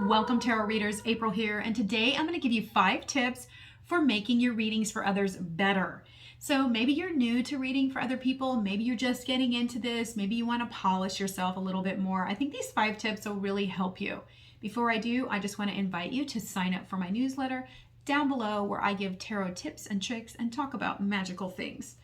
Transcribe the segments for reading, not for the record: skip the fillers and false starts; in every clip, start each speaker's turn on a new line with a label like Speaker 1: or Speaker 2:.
Speaker 1: Welcome, tarot readers. April here, and today I'm going to give you 5 tips for making your readings for others better. So maybe you're new to reading for other people, maybe you're just getting into this, maybe you want to polish yourself a little bit more. I think these 5 tips will really help you. Before I do, I just want to invite you to sign up for my newsletter down below, where I give tarot tips and tricks and talk about magical things.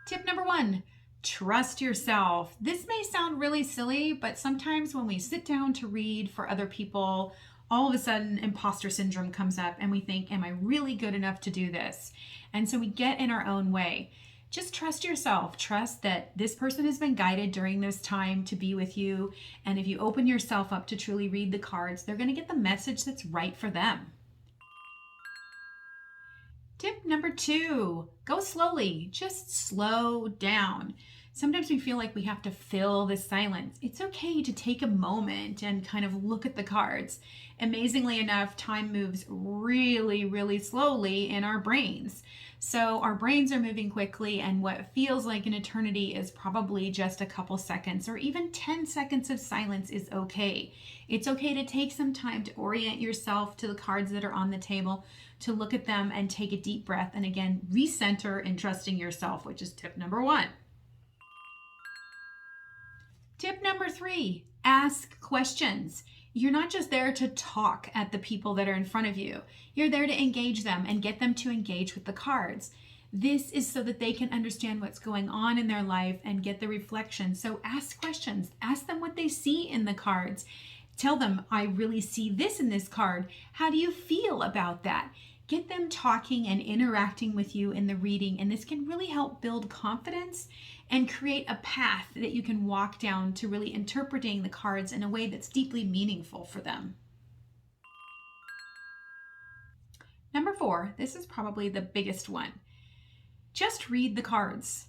Speaker 1: Tip number 1. Trust yourself. This may sound really silly, but sometimes when we sit down to read for other people, all of a sudden imposter syndrome comes up and we think, am I really good enough to do this? And so we get in our own way. Just trust yourself. Trust that this person has been guided during this time to be with you. And if you open yourself up to truly read the cards, they're going to get the message that's right for them. Tip number 2, go slowly. Just slow down. Sometimes we feel like we have to fill the silence. It's okay to take a moment and kind of look at the cards. Amazingly enough, time moves really, really slowly in our brains. So our brains are moving quickly, and what feels like an eternity is probably just a couple seconds, or even 10 seconds of silence is okay. It's okay to take some time to orient yourself to the cards that are on the table, to look at them and take a deep breath, and again, recenter in trusting yourself, which is tip number 1. Tip number 3, ask questions. You're not just there to talk at the people that are in front of you. You're there to engage them and get them to engage with the cards. This is so that they can understand what's going on in their life and get the reflection. So ask questions. Ask them what they see in the cards. Tell them, I really see this in this card. How do you feel about that? Get them talking and interacting with you in the reading, and this can really help build confidence and create a path that you can walk down to really interpreting the cards in a way that's deeply meaningful for them. Number 4, this is probably the biggest one. Just read the cards.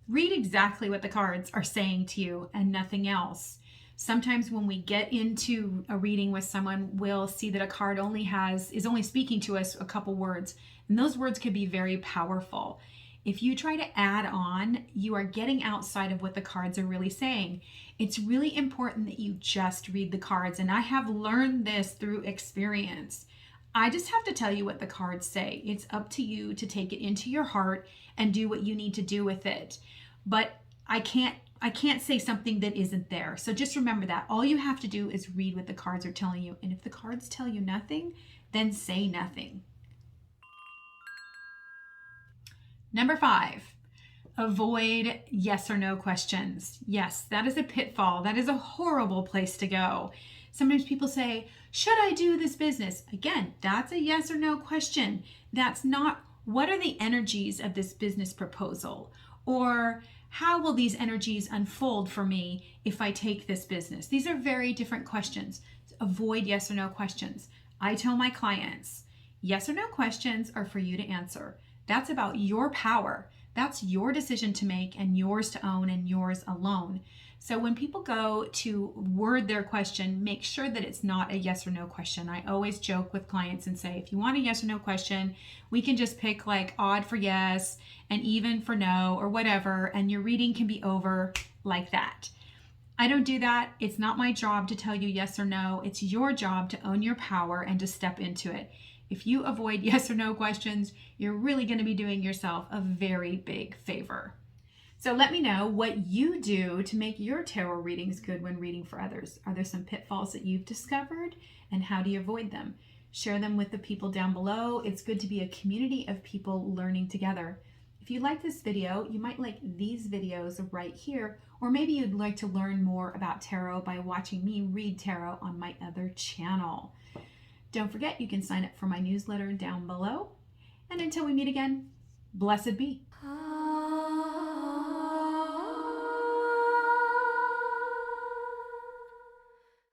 Speaker 1: Read exactly what the cards are saying to you and nothing else. Sometimes when we get into a reading with someone, we'll see that a card is only speaking to us a couple words, and those words can be very powerful. If you try to add on, you are getting outside of what the cards are really saying. It's really important that you just read the cards, and I have learned this through experience. I just have to tell you what the cards say. It's up to you to take it into your heart and do what you need to do with it. But I can't say something that isn't there. So just remember that. All you have to do is read what the cards are telling you. And if the cards tell you nothing, then say nothing. Number 5, avoid yes or no questions. Yes, that is a pitfall. That is a horrible place to go. Sometimes people say, should I do this business? Again, that's a yes or no question. That's not, what are the energies of this business proposal? Or how will these energies unfold for me if I take this business? These are very different questions. Avoid yes or no questions. I tell my clients, yes or no questions are for you to answer. That's about your power. That's your decision to make and yours to own and yours alone. So when people go to word their question, make sure that it's not a yes or no question. I always joke with clients and say, if you want a yes or no question, we can just pick like odd for yes and even for no or whatever, and your reading can be over like that. I don't do that. It's not my job to tell you yes or no. It's your job to own your power and to step into it. If you avoid yes or no questions, you're really going to be doing yourself a very big favor. So let me know what you do to make your tarot readings good when reading for others. Are there some pitfalls that you've discovered, and how do you avoid them? Share them with the people down below. It's good to be a community of people learning together. If you like this video, you might like these videos right here, or maybe you'd like to learn more about tarot by watching me read tarot on my other channel. Don't forget, you can sign up for my newsletter down below. And until we meet again, blessed be.